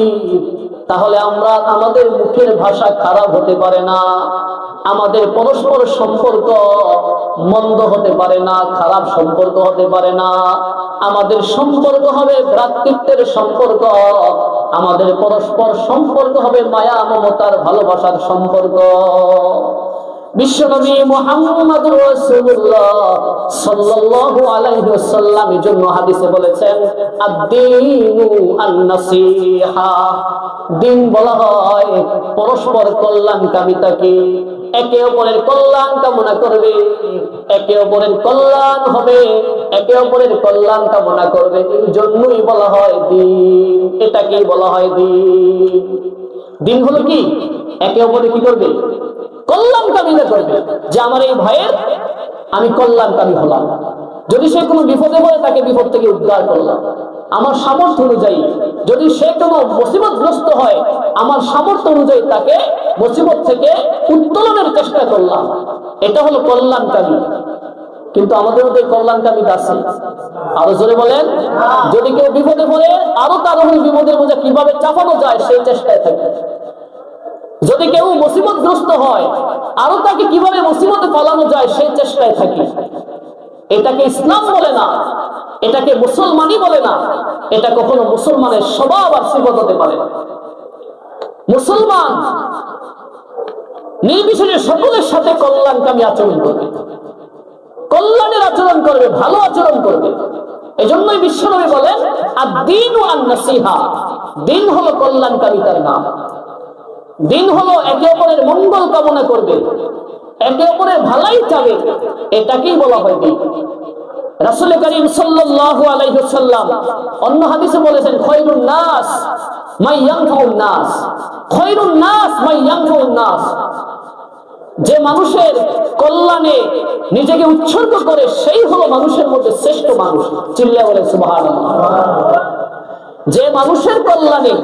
তাহলে আমাদের মুখের ভাষা খারাপ হতে পারে না, আমাদের পরস্পর সম্পর্ক মন্দ হতে পারে না, খারাপ সম্পর্ক হতে পারে না। আমাদের সম্পর্ক হবে ভ্রাতৃত্বের সম্পর্ক, আমাদের পরস্পর সম্পর্ক হবে মায়া, মমতার, ভালোবাসার সম্পর্ক। বিশ্বনবী মুহাম্মদুর রাসূলুল্লাহ সাল্লাল্লাহু আলাইহি ওয়াসাল্লাম এর জন্য হাদিসে বলেছেন, আদ-দীনু আন-নাসীহা। দিন বলা হয় পরস্পর কল্যাণকামিতাকে, একে অপরের কল্যাণ কামনা করবে, একে অপরের কল্যাণ হবে, একে অপরের কল্যাণ কামনা করবে। এই জন্যই বলা হয় দিন। এটাকেই বলা হয় দিন। দিন হলো কি? একে অপরে কি করবে? কল্যাণ কামনা করবে, যে আমার এই ভাইয়ের আমি কল্যাণকামী হলাম। যদি সে কোনো বিপদে পড়ে, তাকে বিপদ থেকে উদ্ধার করলাম আমার সামর্থ্য অনুযায়ী। যদি সে কোনো মুসিবতগ্রস্ত হয়, আমার সামর্থ্য অনুযায়ী তাকে মুসিবত থেকে উত্তোলনের চেষ্টা করলাম। এটা হলো কল্যাণকামী। কিন্তু আমাদের মধ্যে কল্যাণকামী আছে? আরো জোরে বলেন। যদি কেউ বিপদে পড়ে, আরো তার ওই বিপদের বোঝা কিভাবে চাপানো যায় সেই চেষ্টায় থাকে। যদি কেউ মুসিবতগ্রস্ত হয়, আরো তাকে কিভাবে মুসিবতে পালানো যায় সেই চেষ্টায় থাকি। এটাকে ইসলাম বলে না, এটাকে মুসলমানই বলে না। এটা কখনো মুসলমানের স্বভাব আর সিফত হতে পারে না। মুসলমান নির্বিশেষে সকলের সাথে কল্যাণকামী আচরণ করবে, কল্যাণের আচরণ করবে, ভালো আচরণ করবে। এজন্যই বিশ্বনবী বলেন, আদ-দীনু আন-নাসীহা। দিন হলো কল্যাণকামিতার নাম। দিন হলো একে অপরের মঙ্গল কামনা করবে, একে অপরের ভালাই চাবে। এটাকেই বলা হয় দিন। রাসূল করিম সাল্লাল্লাহু আলাইহি ওয়াসাল্লাম অন্য হাদিসে বলেছেন, খায়রুন নাস মান ইয়ানফাউন নাস, খায়রুন নাস মান ইয়ানফাউন নাস। যে মানুষের কল্যাণে নিজেকে উৎসর্গ করে, সেই হলো মানুষের মধ্যে শ্রেষ্ঠ মানুষ। চিল্লায়া বলেন সুবহানাল্লাহ। যে মানুষের কল্যাণে,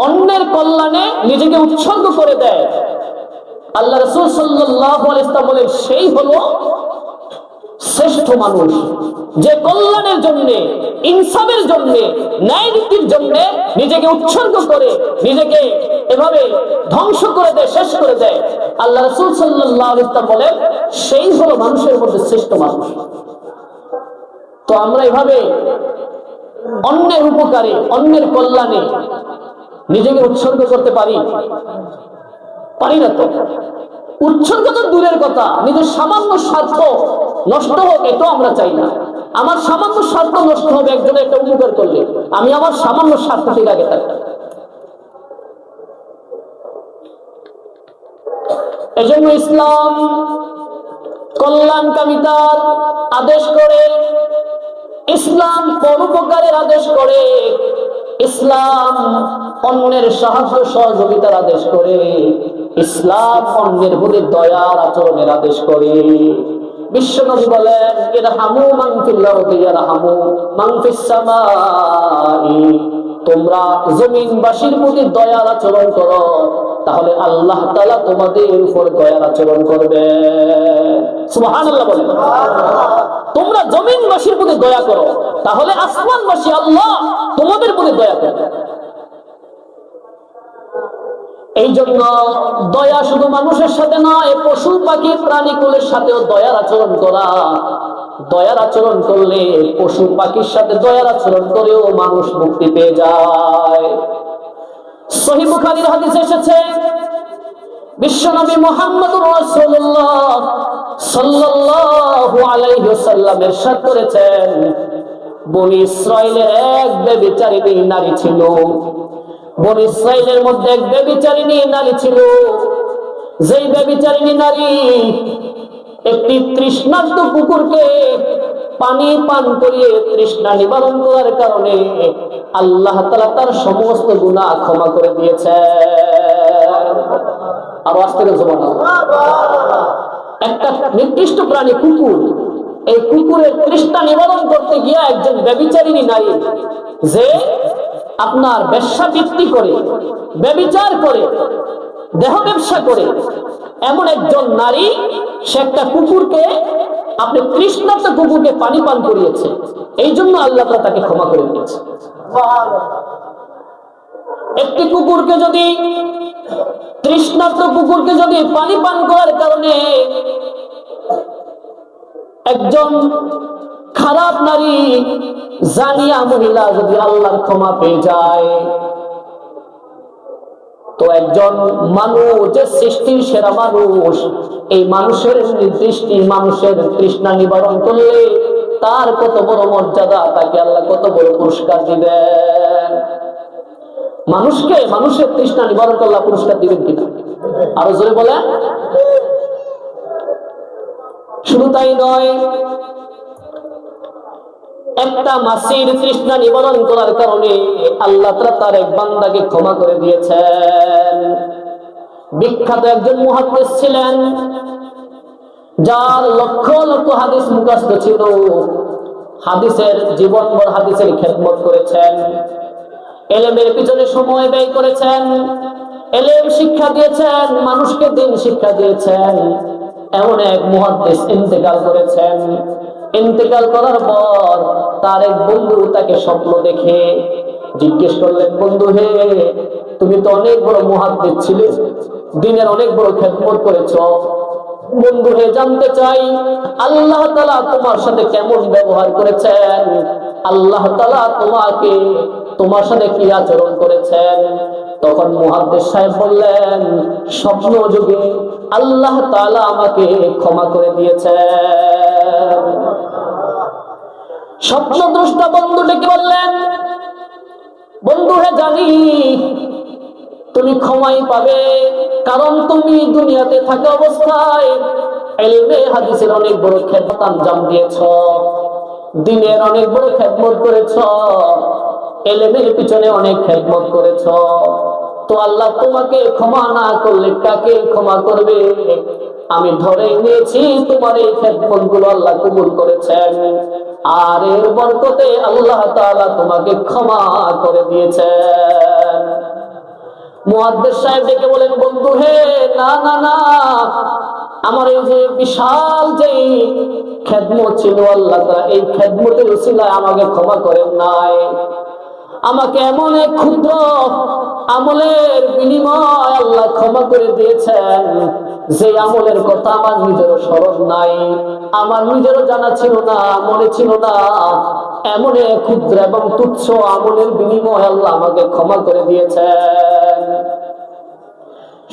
অন্যের কল্যাণে নিজেকে উৎসর্গ করে দেয়, আল্লাহ রাসূল সাল্লাল্লাহু আলাইহি ওয়াসাল্লাম বলেন, সেই হলো শ্রেষ্ঠ মানুষ। যে কল্যাণের জন্য, ইনসাফের জন্য, ন্যায় নীতির জন্য নিজেকে উৎসর্গ করে, নিজেকে এভাবে ধ্বংস করে দেয়, শেষ করে দেয়, আল্লাহ রাসূল সাল্লাল্লাহু আলাইহি ওয়াসাল্লাম বলেন, সেই হলো মানুষের মধ্যে শ্রেষ্ঠ মানুষ। তো আমরা এভাবে অন্যের উপকারে, অন্যের কল্যাণে নিজেকে উৎসর্গ করতে পারি না? তো উৎসর্গ তো দূরের কথা, নিজের সামান্য স্বার্থ নষ্ট হোক এটাও আমরা চাই না। আমার সামান্য স্বার্থ নষ্ট হবে একজনের একটা উপকার করলে, আমি আমার সামান্য স্বার্থ থেকে আগে থাকি। এজন্য ইসলাম কল্যাণকামিতার আদেশ করে, ইসলাম পরোপকারের আদেশ করে, ইসলাম অন্যের সাহায্য সহযোগিতার আদেশ করে, ইসলাম অন্যের প্রতি দয়ার আচরণের আদেশ করে। বিশ্বনবী বলেন, ইরহামু মান ফিল আরদি ইয়ারহামু মান ফিস সামাই। তোমরা জমিনবাসীর প্রতি দয়ার আচরণ করো, তাহলে আল্লাহ তাআলা তোমাদের উপর দয়ার আচরণ করবে। সুবহানাল্লাহ বলেন। তোমরা জমিনবাসীর প্রতি দয়া করো, তাহলে আসমানবাসী আল্লাহ তোমাদের প্রতি দয়া করবে। এই জন্য দয়া শুধু মানুষের সাথে নয়, পশু পাখি প্রাণীকুলের সাথেও দয়ার আচরণ করা। দয়ার আচরণ করলে পশু পাখির সাথে দয়ার আচরণ করেও মানুষ মুক্তি পেয়ে যায়। সহিহ বুখারীর হাদিস এসেছে, বিশ্বনবী মুহাম্মদুর রাসূলুল্লাহ সাল্লাল্লাহু আলাইহি ওয়াসাল্লাম ইরশাদ করেছেন, বনী ইসরাইলের এক ব্যভিচারিণী নারী ছিল। বনী ইসরাইলের মধ্যে এক ব্যভিচারিণী নারী ছিল, যেই ব্যভিচারিণী নারী একটি তৃষ্ণার্ত কুকুরকে পানি পান করিয়ে তৃষ্ণা নিবারণ করার কারণে আল্লাহ তাআলা তার সমস্ত গুনাহ ক্ষমা করে দিয়েছেন। আর আস্তে করে সুবহানাল্লাহ। একটা নির্দিষ্ট প্রাণী কুকুর, এই কুকুরের তৃষ্ণা নিবারণ করতে গিয়ে একজন ব্যভিচারিণী নারী, যে আপনার বেশ্যাবৃত্তি করে, ব্যভিচার করে, দেহ ব্যবসা করে, এমন একজন নারী, সে একটা কুকুরকে, আপনি তৃষ্ণার্ত কুকুরকে পানি পান করিয়েছে, এই জন্য আল্লাহ তাআলা তাকে ক্ষমা করে দিয়েছে। একটি কুকুরকে যদি, তৃষ্ণার্ত কুকুরকে যদি পানি পান করার কারণে একজন খারাপ নারী, জানিয়া মহিলা যদি আল্লাহর ক্ষমা পেয়ে যায়, তো একজন মানুষ, যে সৃষ্টির সেরা মানুষ, এই মানুষের দৃষ্টি, মানুষের তৃষ্ণা নিবারণ করলে তার কত বড় মর্যাদা, তাকে আল্লাহ কত বড় পুরস্কার দিবেন। মানুষকে, মানুষের তৃষ্ণা নিবারণ করলে পুরস্কার দিবেন কিনা আরো জোরে বলেন। শুধু তাই নয়, একটা মাসির তৃষ্ণা নিবারণ করার কারণে আল্লাহ তাআলা তার এক বান্দাকে ক্ষমা করে দিয়েছেন। বিখ্যাত একজন মুহাদ্দিস ছিলেন, যার লক্ষ লক্ষ হাদিস মুখস্থ ছিল, হাদিসের জীবনভর হাদিসের খেদমত করেছেন, এলেমের পিছনে সময় ব্যয় করেছেন, এলেম শিক্ষা দিয়েছেন, মানুষকে দিন শিক্ষা দিয়েছেন। এমন এক মুহাদ্দিস ইন্তেকাল করেছেন। ইন্তেকাল করার পর তার এক বন্ধু তাকে স্বপ্ন দেখে জিজ্ঞেস করলেন, বন্ধু হে, তুমি তো অনেক বড় মুহাদ্দিস ছিলে, দিনের অনেক বড় খেদমত করেছ, বন্ধু হে, জানতে চাই আল্লাহ তাআলা তোমার সাথে কেমন ব্যবহার করেছেন, আল্লাহ তাআলা তোমাকে, তোমার সাথে কি আচরণ করেছেন? তখন মুহাদ্দিস সাহেব বললেন, স্বপ্ন যুগে আল্লাহ তাআলা আমাকে ক্ষমা করে দিয়েছেন। স্বপ্নদ্রষ্টা বন্ধু ডেকে বললেন, বন্ধু হে, জানি তুমি ক্ষমাই পাবে, কারণ তুমি দুনিয়াতে থাকা অবস্থায় ইলমে হাদিসের অনেক বড় খেদমত আঞ্জাম দিয়েছ, দিনের অনেক বড় খেদমত করেছ, ইলমের পিছনে অনেক খেদমত করেছ। তো আল্লাহ তোমাকে ক্ষমা না করলে কাকে ক্ষমা করবে? আমি ধরে নিয়েছি তোমার এই খেদমত গুলো আল্লাহ কবুল করেছেন, আর এর বরকতে আল্লাহ তাআলা তোমাকে ক্ষমা করে দিয়েছেন। মুহাদ্দিস সাহেব ডেকে বলেন, বন্ধু হে, না না না, আমার এই যে বিশাল যে খেদমত ছিল, আল্লাহ তাআলা এই খেদমতের উসিলায় আমাকে ক্ষমা করেন নাই, আমাকে এমন এক ক্ষুদ্র আমলের বিনিময় আল্লাহ ক্ষমা করে দিয়েছেন, যে আমলের কথা আমার নিজেরও স্মরণ নাই, আমার নিজেরও জানা ছিল না, মনে ছিল না। এমন এক ক্ষুদ্র এবং তুচ্ছ আমলের বিনিময় আল্লাহ আমাকে ক্ষমা করে দিয়েছেন।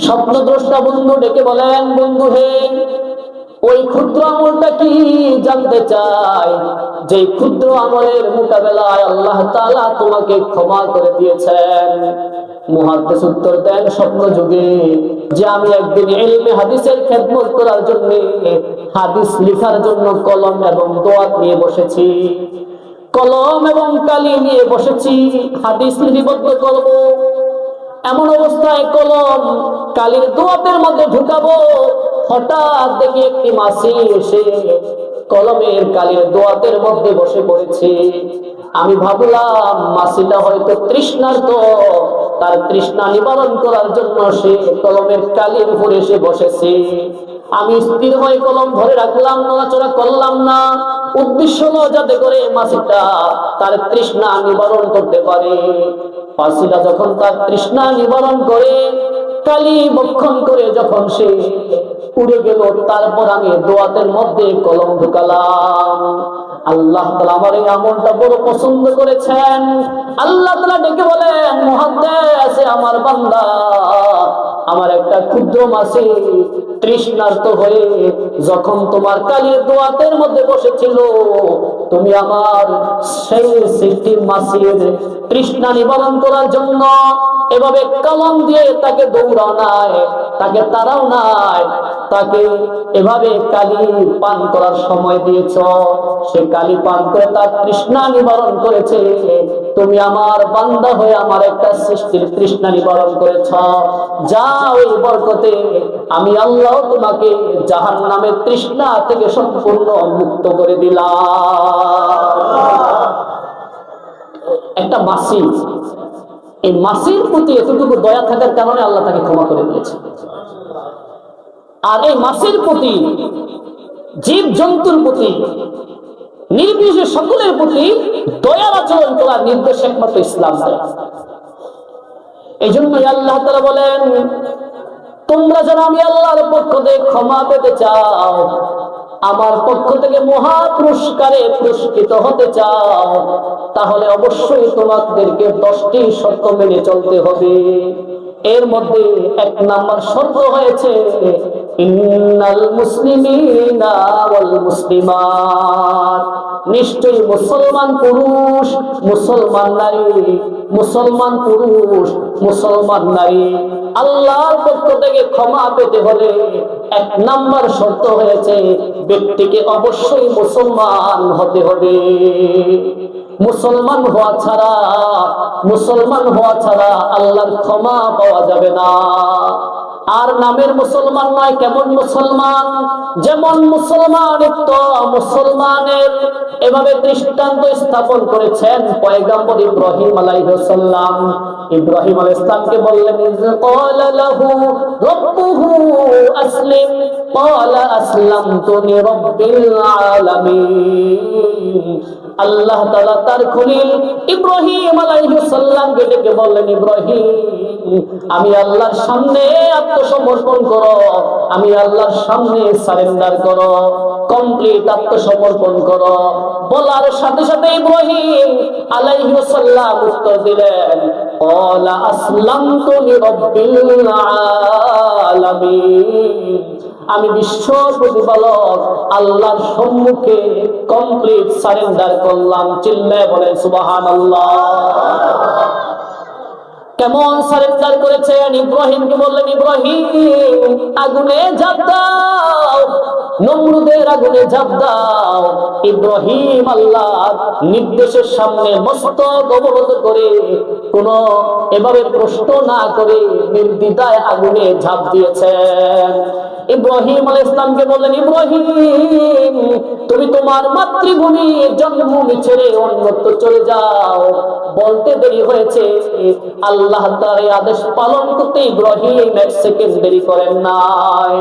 স্বপ্নদ্রষ্টা বন্ধু ডেকে বলেন, বন্ধু হে, ওই ক্ষুদ্র আমলটা কি জানতে চাই, যে ক্ষুদ্র আমলের মোকাবেলায় আল্লাহ তাআলা তোমাকে ক্ষমা করে দিয়েছেন। মুহাদ্দিস উত্তর দেন স্বপ্ন যুগে যে আমি একদিন ইলমে হাদিসের খেদমত করার জন্য হাদিস লেখার জন্য কলম এবং দোয়াত নিয়ে বসেছি, কলম এবং কালি নিয়ে বসেছি, হাদিস লিপিবদ্ধ করব। এমন অবস্থায় কলম কালির দোয়াতের মধ্যে ঢুকাবো, হঠাৎ দেখি একটি মাছি এসে কলমের কালির দোয়াতের মধ্যে বসে পড়েছে। আমি ভাবলাম মাছিটা হয়তো তৃষ্ণার্ত, তার তৃষ্ণা নিবারণ করার জন্য সে কলমের কালির উপরে এসে বসেছে। আমি স্থির হয়ে কলম ধরে রাখলাম, নড়াচড়া করলাম না। উদ্দেশ্য হলো যাতে করে মাছিটা তার তৃষ্ণা নিবারণ করতে পারে। মাছিটা যখন তার তৃষ্ণা নিবারণ করে কালি বক্ষণ করে যখন সে উড়ে গেল, তারপর আমি দোয়াতের মধ্যে কলম ঢুকালাম। আল্লাহ তাআলা আমার এই আমলটা বড় পছন্দ করেছেন। আল্লাহ তাআলা ডেকে বলেন, মুহাদ্দিস আমার বান্দা, আমার একটা ক্ষুদ্র মাছি তৃষ্ণার্ত হয়ে যখন তোমার কালির দোয়াতের মধ্যে বসেছিল, তুমি আমার সেই সৃষ্টির মাছির তৃষ্ণা নিবারণ করার জন্য এভাবে কলম দিয়ে তাকে দৌড়াও নাই, তাকে তাড়াও নাই, তাকে এভাবে কালি পান করার সময় দিয়েছ, সে কালি পান করে তার তৃষ্ণা নিবারণ করেছে। তুমি আমার বান্দা হয়ে আমার একটা সৃষ্টির তৃষ্ণা নিবারণ করেছ। যা ওই বরকতে আমি আল্লাহ তোমাকে জাহান্নামের তৃষ্ণা থেকে সম্পূর্ণ মুক্ত করে দিলাম। একটা মাছি, এই মাছির প্রতি এতটুকু দয়া থাকার কারণে আল্লাহ তাকে ক্ষমা করে দিয়েছে। আর এই মাছির প্রতি, জীব জন্তুর প্রতি, নির্বিশেষে সকলের প্রতি দয়ার আচরণ করার নির্দেশ একমাত্র ইসলাম দেয়। এই জন্যই আল্লাহ তাআলা বলেন, তোমরা যারা আমি আল্লাহর পক্ষ থেকে ক্ষমা পেতে চাও, আমার পক্ষ থেকে মহা পুরস্কারে পুরস্কৃত হতে চাও, তাহলে অবশ্যই তোমাদেরকে 10টি শর্ত মেনে চলতে হবে। এর মধ্যে 1 নাম্বার শর্ত হয়েছে, ইন্নাল মুসলিমিনা ওয়াল মুসলিমাত, নিশ্চয়ই মুসলমান পুরুষ, মুসলমান নারী, মুসলমান পুরুষ, মুসলমান নারী আল্লাহর পক্ষ থেকে ক্ষমা পেতে হলে 1 নাম্বার শর্ত হয়েছে, ব্যক্তিকে অবশ্যই মুসলমান হতে হবে। মুসলমান হওয়া ছাড়া আল্লাহর ক্ষমা পাওয়া যাবে না। আর নামের মুসলমান নয়, কেমন মুসলমান? যেমন মুসলমান মুসলমানের এভাবে দৃষ্টান্ত স্থাপন করেছেন পয়গম্বর ইব্রাহিম আলাইহিস সালাম। ইব্রাহিম আলাইহিস সালামকে বললেন, ক্বালা লাহু রাব্বুহু আসলিম, ক্বালা আসলামতু লিরাব্বিল আলামিন। আল্লাহ তাআলা তার খলিল ইব্রাহিম আলাইহিস সালামকে ডেকে বললেন, ইব্রাহিম, আমি আল্লাহর সামনে আত্মসমর্পণ করো, আমি আল্লাহর সামনে সারেন্ডার করো, কমপ্লিট আত্মসমর্পণ করো। বলার সাথে সাথে ইব্রাহিম আলাইহিস সালাম উত্তর দিলেন, ক্বালা আসলামতু লিরাব্বিল আলামিন, আমি বিশ্ব প্রতিপালক আল্লাহর সম্মুখে কমপ্লিট সারেন্ডার করলাম। চিল্লায় বলেন সুবহানাল্লাহ। কেমন সারেন্ডার করেছেন? ইব্রাহিমকে বললেন, ইব্রাহিম আগুনে ঝাঁপ দাও, নমরুদের আগুনে ঝাঁপ দাও। ইব্রাহিম আল্লাহর নির্দেশের সামনে মস্তক অবনত করে কোন এভাবে প্রশ্ন না করে নির্দ্বিধায় আগুনে ঝাঁপ দিয়েছেন। ইব্রাহিম আলাইহিস সালামকে বললেন, ইব্রাহিম তুমি তোমার মাতৃভূমি জন্মভূমি ছেড়ে অন্যত্র চলে যাও। বলতে দেরি হয়েছে, আল্লাহ তাআলার আদেশ পালন করতে ইব্রাহিম 1 সেকেন্ড দেরি করেন নাই।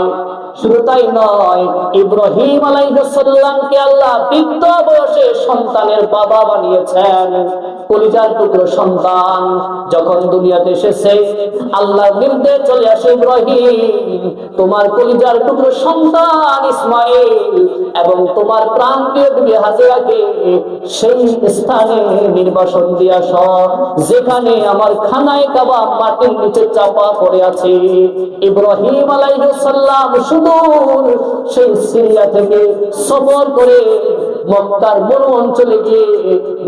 শুধু তাই নয়, ইব্রাহিম আলাইহিস সালামকে আল্লাহ বৃদ্ধ বয়সে সন্তানের বাবা বানিয়েছেন। কলিজার টুকরো সন্তান যখন দুনিয়াতে এসেছে, আল্লাহর নির্দেশ চলে আসে, ইব্রাহিম তোমার কলিজার টুকরো সন্তান ইসমাঈল এবং তোমার প্রাণপ্রিয় বিবি হাজেরাকে সেই স্থানে নির্বাসন দিয়ে আসো যেখানে আমার খানায়ে কাবা মাটির নিচে চাপা পড়ে আছে। ইব্রাহিম আলাইহিস সালাম সুদূর সেই সিরিয়া থেকে সফর করে মক্কার মরু অঞ্চলে গিয়ে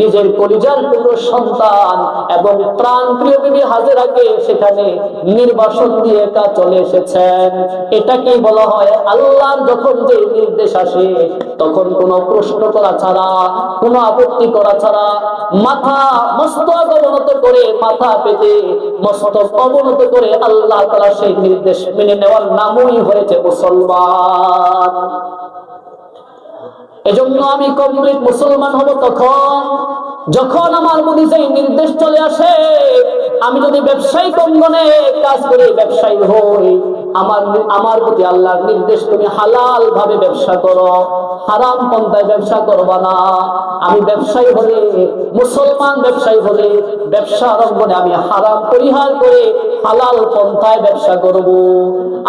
নিজের কলিজার টুকরো সন্তান এবং প্রাণ প্রিয় বিবি হাজেরাকে সেখানে নির্বাসন দিয়ে একা চলে এসেছেন। এটাকে বলা হয় আল্লাহর যখন যে নির্দেশ আসে তখন কোনো প্রশ্ন করা ছাড়া, কোনো আপত্তি করা ছাড়া মাথা মস্তক অবনত করে, মাথা পেতে মস্তক অবনত করে আল্লাহ তাআলা সেই নির্দেশ মেনে নেওয়ার নামই হয়েছে মুসলমান। এজন্য আমি কমপ্লিট মুসলমান হব তখন যখন আমার মধ্যে সেই নির্দেশ চলে আসে। আমি যদি ব্যবসায়িক অঙ্গনে কাজ করি, ব্যবসায়ী হই, আমার প্রতি আল্লাহর নির্দেশ তুমি হালাল ভাবে ব্যবসা করো, হারাম পন্থায় ব্যবসা করবা না। আমি ব্যবসায়ী হলে, মুসলমান ব্যবসায়ী হলে ব্যবসার অঙ্গনে আমি হারাম পরিহার করে হালাল পন্থায় ব্যবসা করব।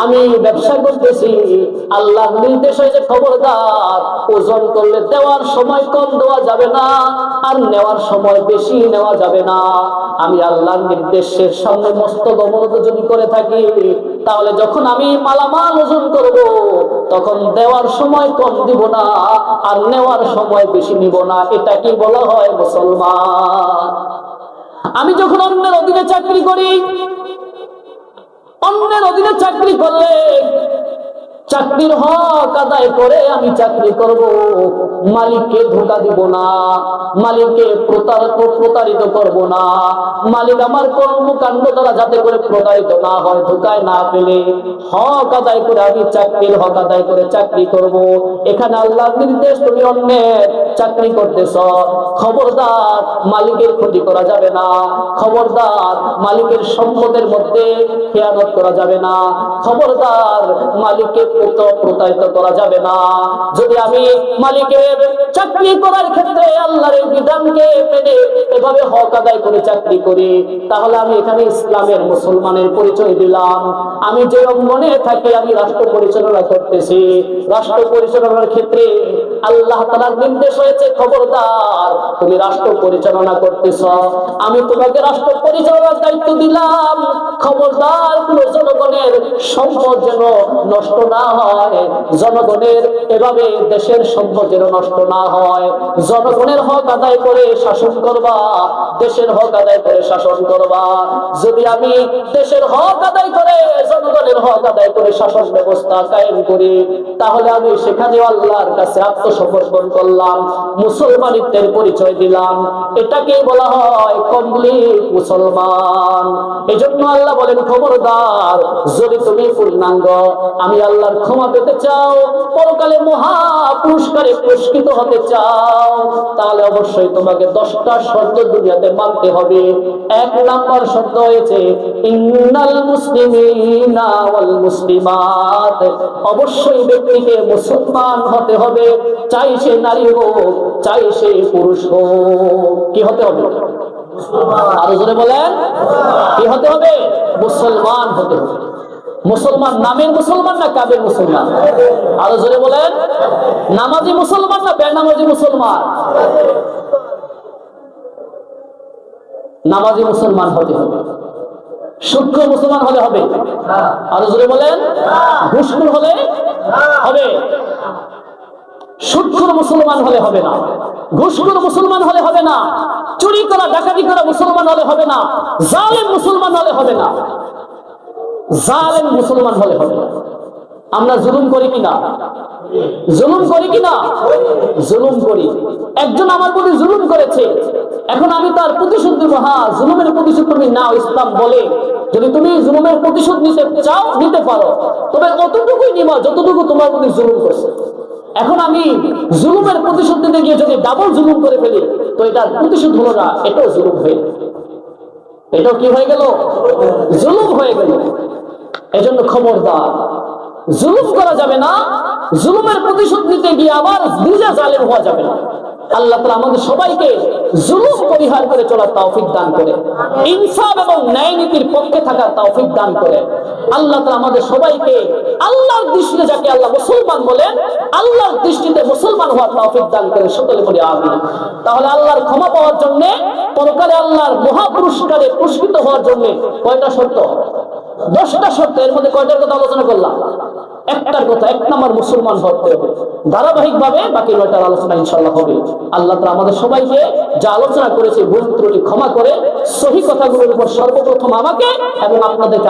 আমি ব্যবসা করতেছি, আল্লাহর নির্দেশ হয়েছে খবরদার ওজন করলে দেওয়ার সময় কম দেওয়া যাবে না, আর নেওয়ার সময় বেশি নেওয়া যাবে না। আমি আল্লাহর নির্দেশের সামনে মস্তক অবনত যদি করে থাকি, তাহলে যখন আমি মালামাল ওজন করব তখন দেওয়ার সময় কম দিব না, আর নেওয়ার সময় বেশি নিব না। এটা কি বলা হয় মুসলমান? আমি যখন অন্যের অধীনে চাকরি করি, অন্যের অধীনে চাকরি করলে চাকরির হক আদায় করে আমি চাকরি করব, মালিককে ধোঁকা দিব না, মালিককে প্রতারিত করব না। মালিক আমার কর্মকাণ্ড দ্বারা যাতে করে প্রতারিত না হয়, ধোঁকায় না ফেলে হক আদায় করে আমি চাকরির হক আদায় করে চাকরি করব। এখানে আল্লাহর নির্দেশ, তুমি অন্যের চাকরি করতেছ, খবরদার মালিকের ক্ষতি করা যাবে না, খবরদার মালিকের সম্পদের মধ্যে খেয়ানত করা যাবে না, খবরদার মালিককে প্রতারিত করা যাবে না। যদি আমি মালিকের চাকরি করার ক্ষেত্রে আল্লাহর বিধানকে মেনে এভাবে হক আদায় করে চাকরি করি, তাহলে আমি এখানে ইসলামের মুসলমানের পরিচয় দিলাম। আমি যে অঙ্গনে থাকি, আমি রাষ্ট্র পরিচালনা করতেছি, রাষ্ট্র পরিচালনার ক্ষেত্রে আল্লাহ তাআলার নির্দেশ হয়েছে খবরদার তুমি রাষ্ট্র পরিচালনা করতেছ, আমি তোমাকে রাষ্ট্র পরিচালনার দায়িত্ব দিলাম, খবরদার কোনো জনগণের সম্পদ যেন নষ্ট না হয়, জনগণের এভাবে দেশের সম্পদ যেন নষ্ট না হয়। জনগণের হক আদায় করে শাসন করবা, দেশের হক আদায় করে শাসন করবা। যদি আমি দেশের হক আদায় করে, জনগণের হক আদায় করে শাসন ব্যবস্থা কায়েম করি, তাহলে আমি সেখানে আল্লাহর কাছে আত্মসমর্পণ করলাম, মুসলমানিত্বের পরিচয় দিলাম। এটাকে বলা হয় কমপ্লিট মুসলমান। এজন্য আল্লাহ বলেন খবরদার, যদি তুমি পূর্ণাঙ্গ আমি আল্লাহর ক্ষমা পেতে চাও, পরকালে মহা পুরস্কারে পুরস্কৃত হতে চাও, তাহলে অবশ্যই তোমাকে 10টা শর্ত দুনিয়াতে মানতে হবে। 1 নাম্বার শর্ত হয়েছে ইন্নাল মুসলিমিনা ওয়াল মুসলিমাত, অবশ্যই ব্যক্তিকে মুসলমান হতে হবে, চাই সে নারী হোক, চাই সে পুরুষ হোক। কি হতে হবে? আরো জোরে বলেন, কি হতে হবে? মুসলমান হতে হবে। মুসলমান নামের মুসলমান না কাবের মুসলমান? আরো জোরে বলেন, নামাজি মুসলমান না বেনামাজি মুসলমান? নামাজি মুসলমান হতে হবে। সূক্ষ্ম মুসলমান হলে হবে? আরো জোরে বলেন, ঘুষখোর হলে হবে? সুদখোর মুসলমান হলে হবে না, ঘুষখোর মুসলমান হলে হবে না, চুরি করা ডাকাতি করা মুসলমান হলে হবে না, জালেম মুসলমান হলে হবে না, জালেম মুসলমান হলে হবে না। আমরা জুলুম করি কিনা? জুলুম করি কিনা? জুলুম করি। একজন আমার প্রতি জুলুম করেছে, এখন আমি তার প্রতিশোধ দেবো। হ্যাঁ, জুলুমের প্রতিশোধ তুমি নাও, ইসলাম বলে যদি তুমি জুলুমের প্রতিশোধ নিতে চাও নিতে পারো, তবে অতটুকুই নিবা যতটুকু তোমার প্রতি জুলুম করছে। এখন আমি জুলুমের প্রতিশোধ নিতে গিয়ে যদি ডাবল জুলুম করে ফেলি, তো এটা প্রতিশোধ হলো না, এটাও জুলুম হয়ে গেল। এটাও কি হয়ে গেল? জুলুম হয়ে গেল। এজন্য খবরদার, জুলুম করা যাবে না, জুলুমের প্রতিশোধ নিতে গিয়ে আবার নিজে জালেম হওয়া যাবে না। আল্লাহ তাআলা আমাদের সবাইকে জুলুম পরিহার করে চলার তৌফিক দান করে, ইনসাফ এবং ন্যায় নীতির পক্ষে থাকার তৌফিক দান করে। আল্লাহ তাআলা আমাদের সবাইকে আল্লাহর দৃষ্টিতে, যাকে আল্লাহ মুসলমান বলেন, আল্লাহর দৃষ্টিতে মুসলমান হওয়ার তৌফিক দান করে। সকলে বলি আমিন। তাহলে আল্লাহর ক্ষমা পাওয়ার জন্য, পরকালে আল্লাহর মহা পুরস্কারে পুরস্কৃত হওয়ার জন্য কয়টা শর্ত? 10টা শর্ত। এর মধ্যে কয়টার কথা আলোচনা করলাম? একটার কথা, 1 নম্বর মুসলমান হতে হবে। ধারাবাহিকভাবে বাকি 9টার আলোচনা ইনশাআল্লাহ হবে। আল্লাহ তাআলা আমাদের সবাইকে যা আলোচনা করেছে ভুল ত্রুটি ক্ষমা করে সহি কথাগুলোর উপর সর্বপ্রথম আমাকে এবং আপনাদেরকে